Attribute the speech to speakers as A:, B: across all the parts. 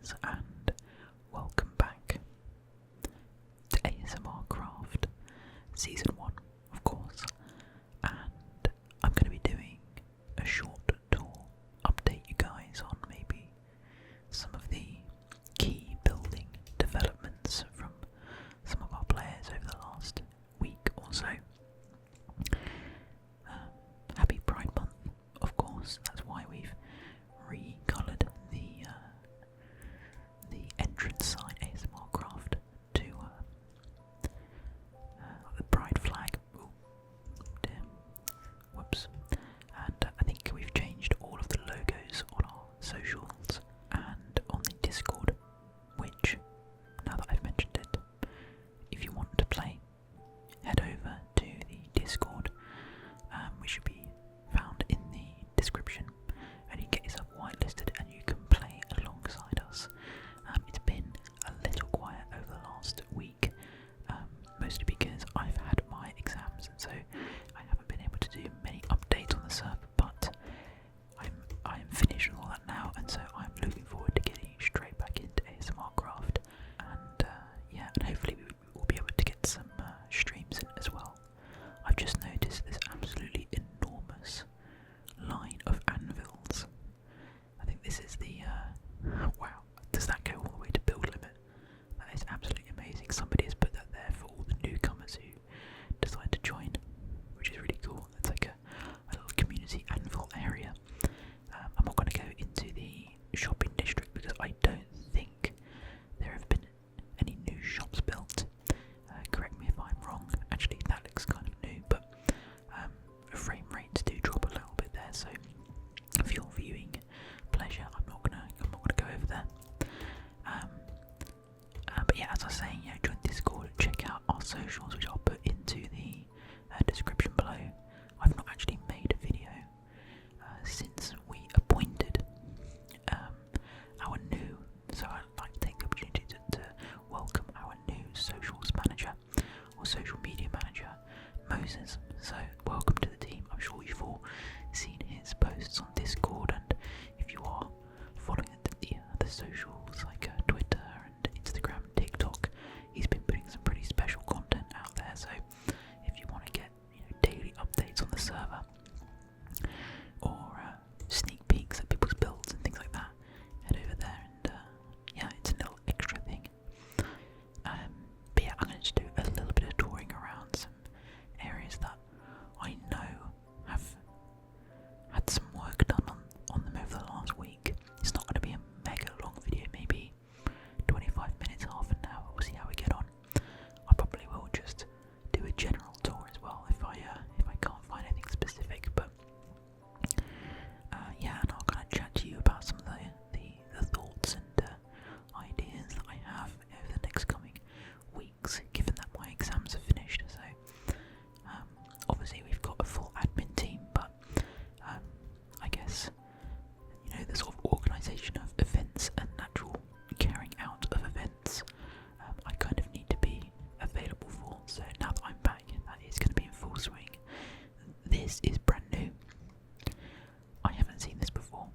A: guys, and welcome back to ASMRcraft Season 1, of course. And I'm going to be doing a short tour, update you guys on maybe some of the key building developments from some of our players over the last week or so. Happy Pride Month, of course. That's why we've recoloured the entrance sign ASMRcraft to the Pride flag. Ooh, dear. Whoops. And I think we've changed all of the logos on our socials and on the Discord, which, now that I've mentioned it, if you want to play, head over to the Discord, which should be found in the description, and you can get yourself whitelisted and you can play alongside us. It's been a little quiet over the last week, mostly because I've had my exams, and so I haven't been able to do many updates on the server, but I'm finished with all that now, and so I'm looking forward to getting straight back into ASMRcraft, and and hopefully we will be able to get some streams in as well. I've just noticed this absolutely enormous line of anvils. I think this is the wow, does that go all the way to build limit? That is absolutely amazing. Somebody has put that there for all the newcomers who decide to join, which is really cool. It's like a little community anvil area. I'm not going to go into the shopping district because I don't think there have been any new shops built. Correct me if I'm wrong. Actually, that looks kind of new, but frame rates do drop a little bit there. So, for your viewing pleasure, I'm not gonna go over there. But yeah, as I was saying, join Discord, check out our socials, which I'll put into the description below. I've not actually made a video since we appointed our new. So I'd like to take the opportunity to welcome our new socials manager, or social media manager, Moses. So welcome to the team. I'm sure you've all seen his posts on Discord, and if you are following the socials like Twitter and Instagram, TikTok, he's been putting some pretty special content out there. So if you want to get daily updates on the server, or sneak peeks at people's builds and things like that, head over there, and it's a little extra thing. But yeah, I'm going to just do a little bit of touring around some areas that I know have had some work done on them over the last week. It's not going to be a mega long video, maybe 25 minutes, half an hour. We'll see how we get on. I probably will just do a general tour as well if I can't find anything specific. But and I'll kind of chat to you about some of the thoughts and ideas that I have over the next coming weeks, given that my exams are finished. So obviously we've got a full admin team, but I guess the sort of organisation of events and natural carrying out of events, I kind of need to be available for. So now that I'm back, that is going to be in full swing. This is brand new. I haven't seen this before.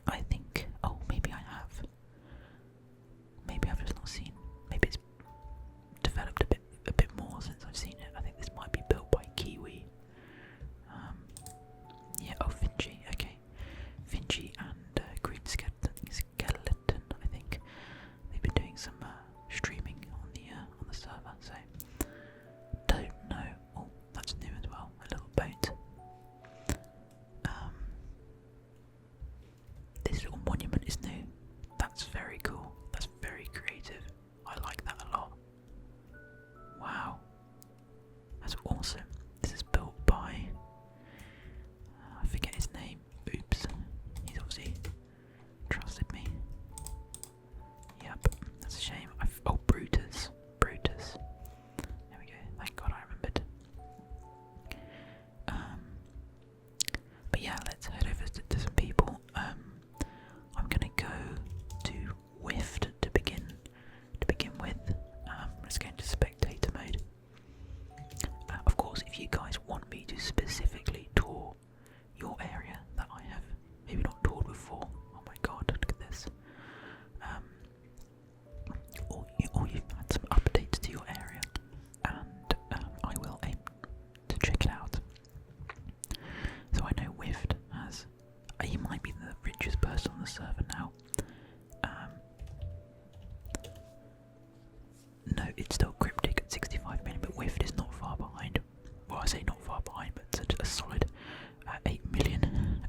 A: I think, maybe I have. Maybe I've just not seen. Maybe it's developed a bit more since I've seen it. I think this might be built by Kiwi. Finchi. Okay, Finchi and Green Skeleton. I think they've been doing some streaming on the server. So don't know. Oh, that's new as well. A little boat. This little monument is new. That's very cool. That's very creative. I like that a lot. Wow. That's awesome. This is built by, I forget his name. Oops. He's obviously trusted me. Yep. That's a shame. Brutus. There we go. Thank God I remembered. But yeah, let's head over to some people. I'm gonna go to Whiff. server now. No, it's still cryptic at 65 million, but Wift is not far behind. Well, I say not far behind, but it's a solid 8 million.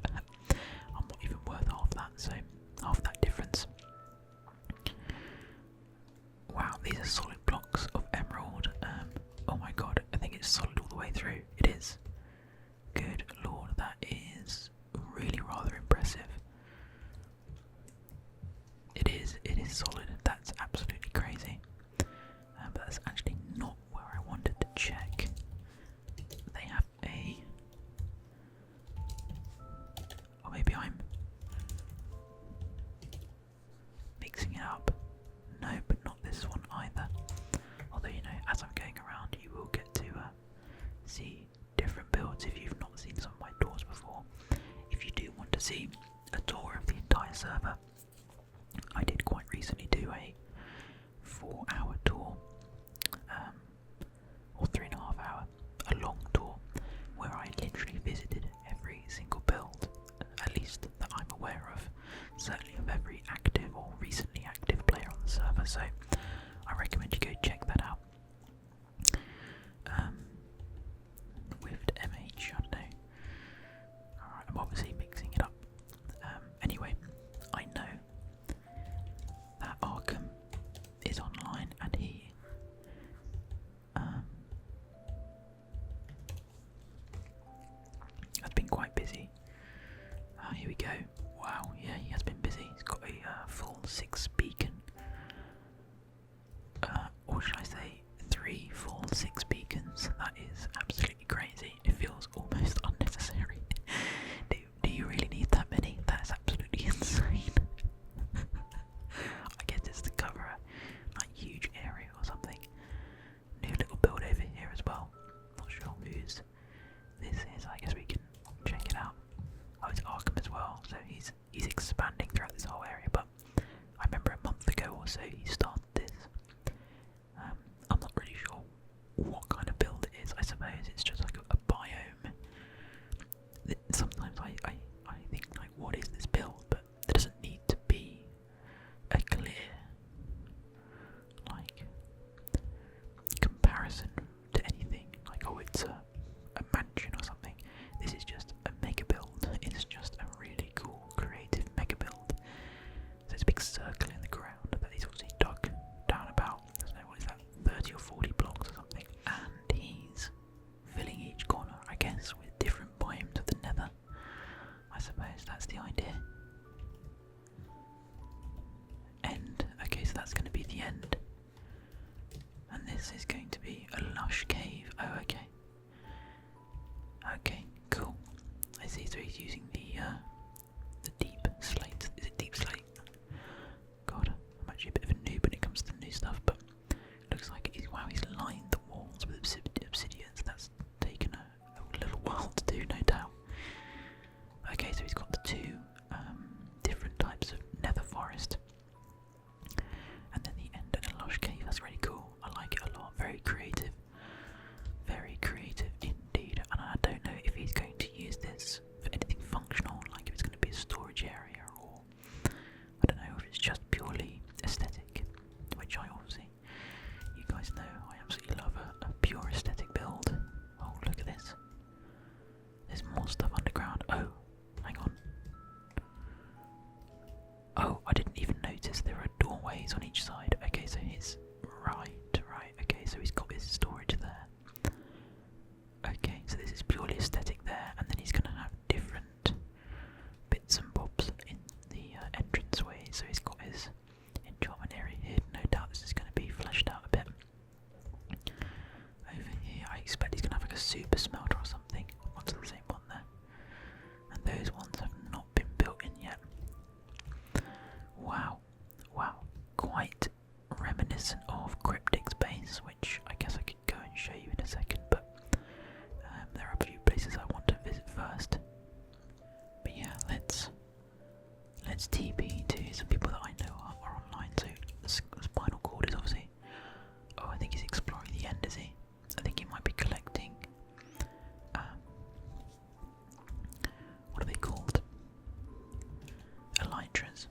A: I'm not even worth half that, so half that difference. Wow, these are solid blocks of emerald. Oh my god, I think it's solid all the way through. It is. Good lord, that is really rather impressive. It is solid. That's absolutely crazy. But that's actually not where I wanted to check. They have a... Or maybe I'm mixing it up. No, but not this one either. Although, you know, as I'm going around, you will get to see different builds if you've not seen some of my tours before. If you do want to see a tour of the entire server, I did quite recently do a 4-hour tour, or 3.5 hour, a long tour, where I literally visited every single build, at least that I'm aware of, certainly of every active or recently active player on the server, so I recommend you go check that out. With MH, I don't know. Alright, I'm obviously mixing it up. Anyway, I know that Arkham is online and he has been quite busy. Here we go. Wow, yeah, he has been busy. He's got a full 6 beacon. Or should I say 3 full 6 beacons. That is absolutely crazy. It feels almost unnecessary. Do you really need that many? That is absolutely insane. I guess it's to cover a huge area or something. New little build over here as well. Not sure whose this is. I guess we can check it out. Oh, it's Arkham as well, so he's expanding throughout this whole area, but I remember a month ago or so he started this. I'm not really sure what kind of build it is. I suppose it's just like a biome. Sometimes I think, like, what is this build? But there doesn't need to be a clear, like, comparison to anything. Like, oh, it's a mansion or something. This is just a mega build. It's just a really cool, creative mega build. So it's a big circle in the ground that he's obviously dug down about, I don't know, what is that, 30 or 40 blocks or something. And he's filling each corner, I guess, with different biomes of the nether. I suppose that's the idea. End. Okay, so that's going to be the end. And this is going to be a lush cave. Oh, okay. Okay, cool. I see, so he's using the deep slate. Is it deep slate? God, I'm actually a bit of a noob when it comes to new stuff, but looks like he's lined the walls with obsidian, so that's taken a little while to do, no doubt. Okay, so he's got the 2 different types of nether forest, and then the end and a lush cave. That's really cool. I like it a lot. Very creative indeed. And I don't know if he's going to use this for anything functional, like if it's going to be a storage area, or I don't know if it's just purely aesthetic, which I obviously, you guys know, I absolutely love a pure aesthetic build. Oh, look at this. There's more stuff underground. Oh, hang on. Oh, I didn't even notice there are doorways on each side. Okay, so he's right. Okay, so he's got his storage there. Okay, so this is purely aesthetic there, and then he's going to have different bits and bobs in the entranceway. So he's got his enchantment area here. No doubt this is going to be fleshed out a bit. Over here, I expect he's going to have like a super smelter or something. What's the same one there? And those ones have not been built in yet. Wow, quite reminiscent of Cryptic's base, which I guess I could go and show you in a second, but there are a few places I want to visit first. But yeah, let's TP to some people that I know are online. So Spinal Cord is obviously, oh, I think he's exploring the end, is he? I think he might be collecting, what are they called? Elytras.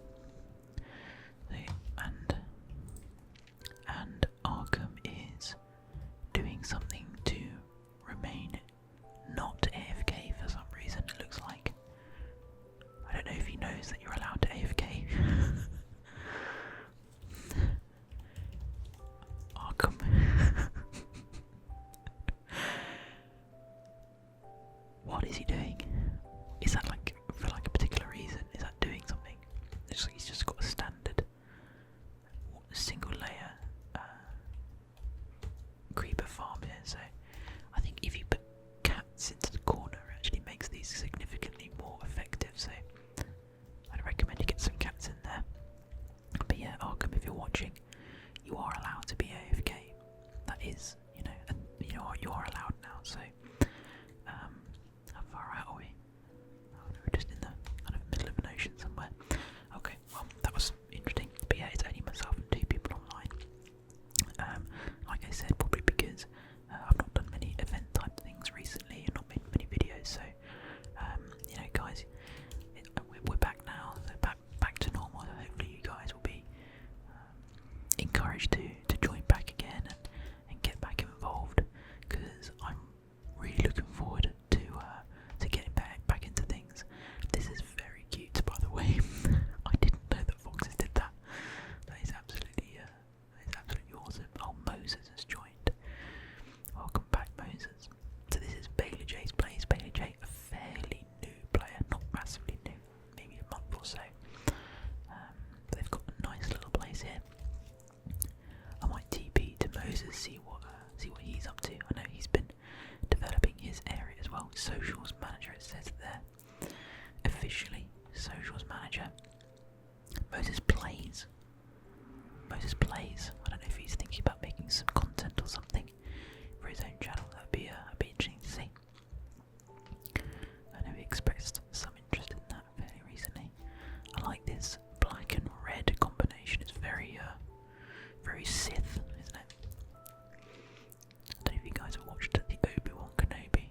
A: very Sith, isn't it? I don't know if you guys have watched the Obi-Wan Kenobi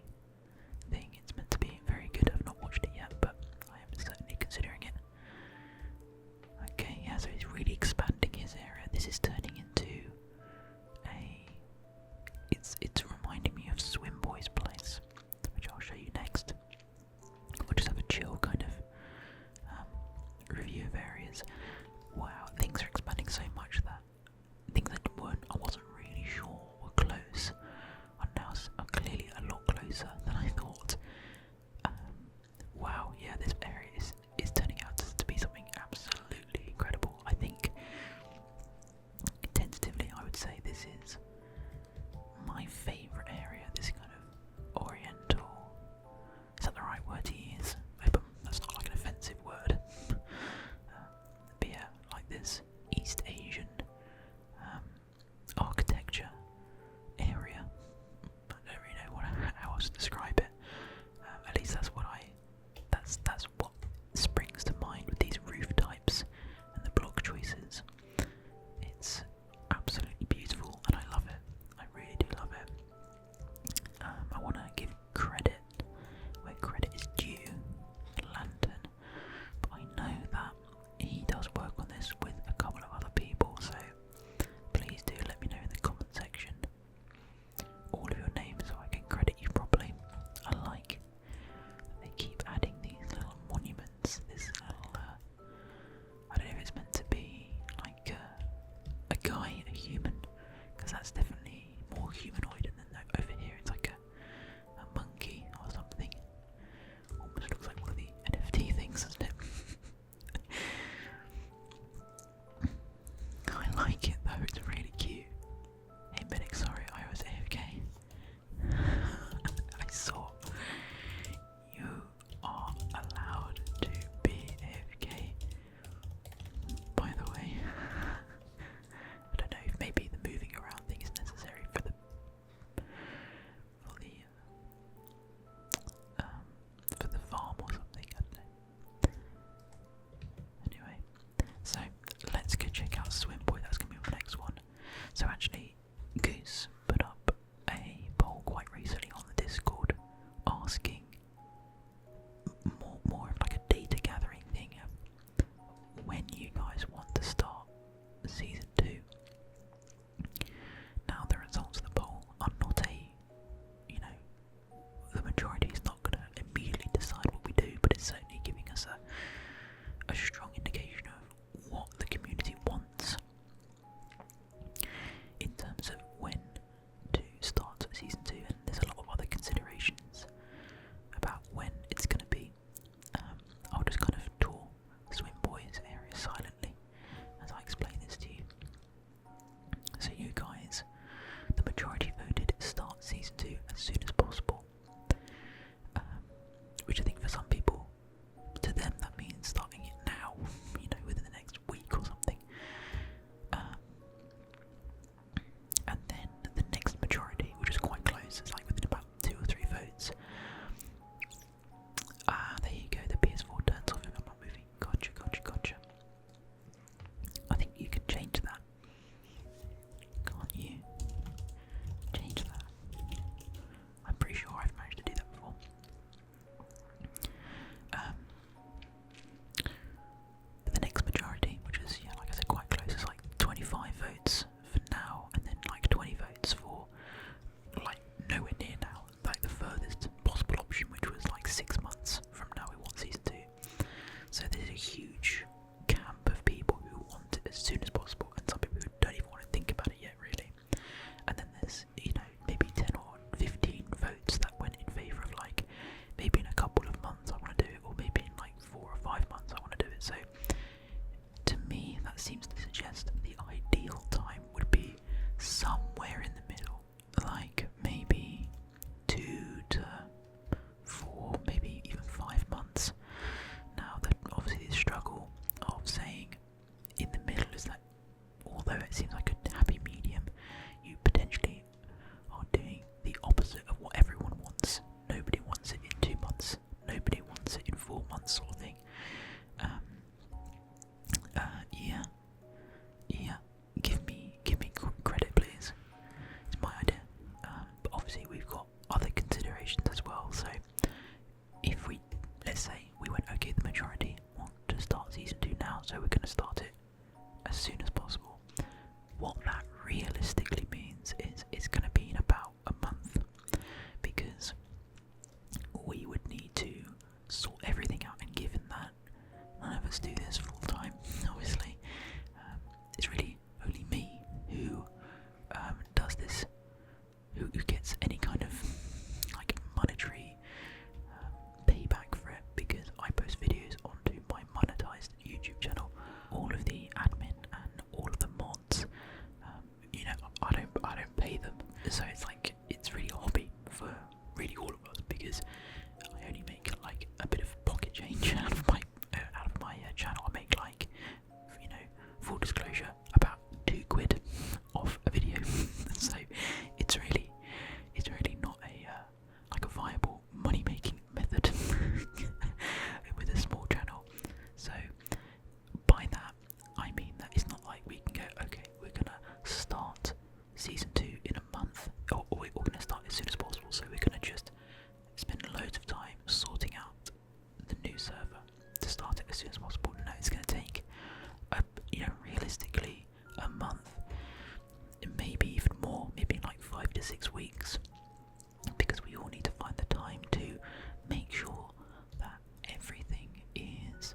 A: thing. It's meant to be very good. I've not watched it yet, but I am certainly considering it. Okay, yeah, so he's really expanding his area. This is turning into a... It's reminding me of Swim Boy's place, which I'll show you next. We'll just have a chill kind of review of areas. Wow, things are expanding so much that things that I wasn't really sure were close are now clearly a lot closer than I thought. Wow, yeah, this area is turning out to be something absolutely incredible. I think, tentatively, I would say this is my favourite area, this kind of oriental, is that the right word to use? I hope that's not like an offensive word. But yeah, like this so we're going to start it as soon as possible. What that realistically means is it's going to be in about a month, because we would need to sort everything out, and given that none of us do this full time, obviously, it's really only me who does this, who gets any kind of like monetary payback for it, because I post videos onto my monetized YouTube channel. All of the admin and all of the mods, I don't pay them, so it's really a hobby for really all of us, because I only make like a bit of pocket change out of my channel. I make full disclosure, about £2 off a video. So it's really not a viable money making method with a small channel. So by that I mean that it's not like we can go, okay, we're gonna start season 2 in a month, or we're gonna start as soon as possible, so we're gonna just spend loads of time sorting out the new server to start it as soon as possible. No, it's gonna take realistically a month, maybe even more, maybe like 5 to 6 weeks, because we all need to find the time to make sure that everything is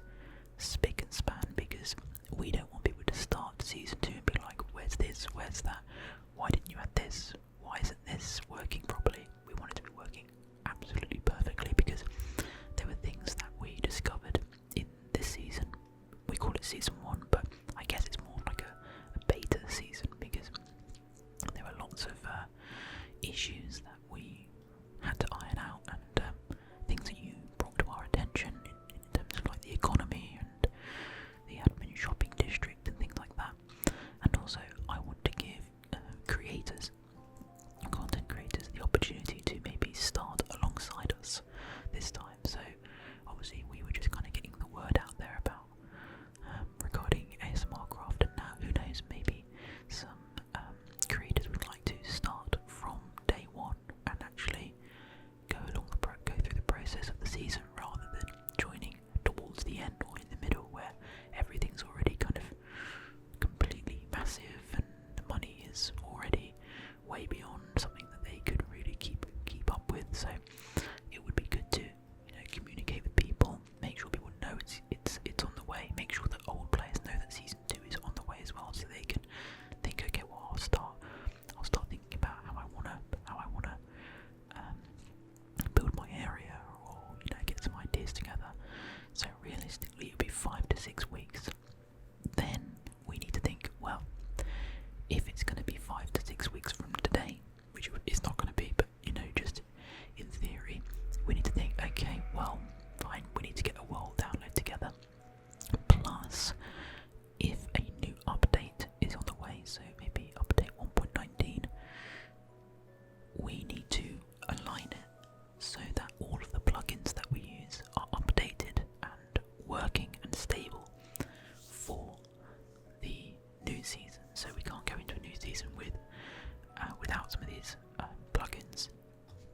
A: spick and span, because we don't want people to start season 2 and be like, where's this, where's that, why didn't you add this, why isn't this working properly? We want it to be working absolutely perfectly, because there were things that we discovered in this season. We call it season 1, but I guess it's more like a beta season, because there were lots of issues that we had to iron out, and things that you brought to our attention in terms of like the economy and the admin shopping district and things like that. And also I want to give content creators, the opportunity to maybe start alongside us this time. So obviously we were just kind of getting the word out there about regarding ASMRcraft, and now who knows, maybe some creators would like to start from day 1 and actually go through the process of the season, rather than joining towards the end or in the middle, where everything's already kind of completely massive and the money is already way beyond something that they could really keep up with. So it would be good to communicate with people, make sure people know it's on the way, make sure that old players know that season 2 is on the way as well, so they can think, okay, well, I'll start thinking about how I wanna build my area, or get some ideas together. So realistically it'll be 5 to 6 weeks. Then we need to think, well, if it's going to be 5 to 6 weeks from today, which it's not going to be, but just in theory, we need to think, okay, well, fine, we need to get a world download together. Plus, if a new update is on the way, so maybe update 1.19, we need to align it so that all of the plugins that we use are updated and working and stable for the new season. So we can't go into a new season without some of these plugins.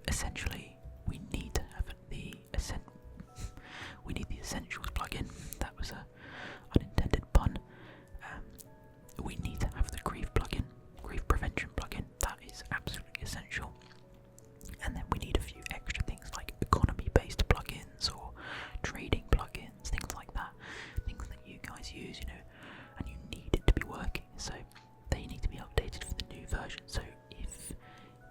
A: Essentially, we need to have the Essentials plugin. That was a unintended pun. We need to have the grief prevention plugin. That is absolutely essential. And then we need a few extra things like economy-based plugins or trading plugins, things like that. Things that you guys use, and you need it to be working. So they need to be updated for the new version. So if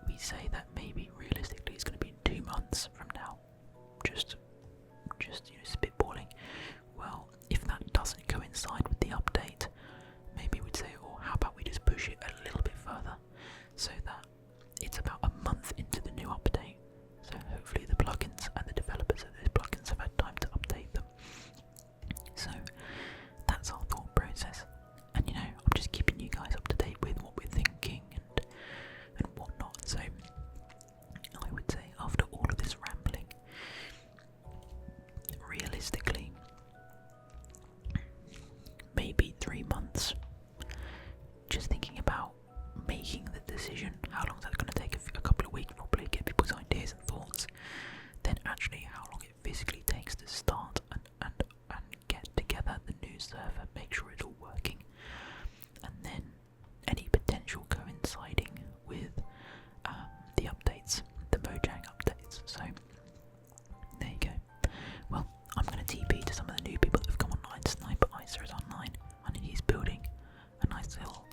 A: we say that maybe realistically it's going to be in 2 months from now, just spitballing, well, if that doesn't coincide with the update, maybe we'd say, or how about we just push it a little bit further, so that it's about a month into the new update, so hopefully the plugins and the developers of those plugins have had time to update them. So that's our thought process, and I'm just keeping you guys up to date with what we're thinking and make sure it's all working, and then any potential coinciding with the updates, the Mojang updates. So there you go. Well, I'm going to TP to some of the new people that have come online. Sniper Isa is online, and he's building a nice little,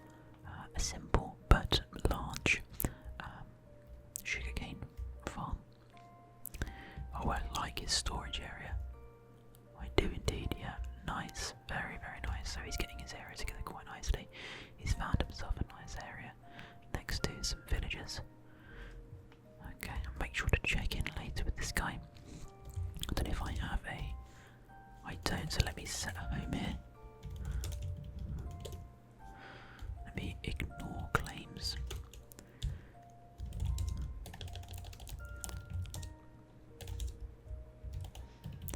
A: a simple but large sugarcane farm. Oh, I like his storage area. I do indeed, yeah. Nice, very, very nice. So he's getting his area together quite nicely. He's found himself a nice area next to some villagers. Okay, I'll make sure to check in later with this guy. I don't know if I have a... I don't, so let me set a home here. Let me ignore claims.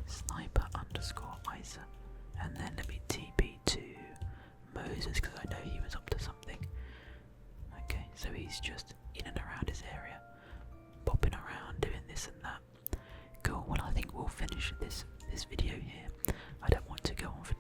A: Sniper underscore Isa. And then let me TP to Moses because I know he was up to something. Okay, so he's just in and around his area, popping around, doing this and that. Cool, well I think we'll finish this video here. I don't want to go on for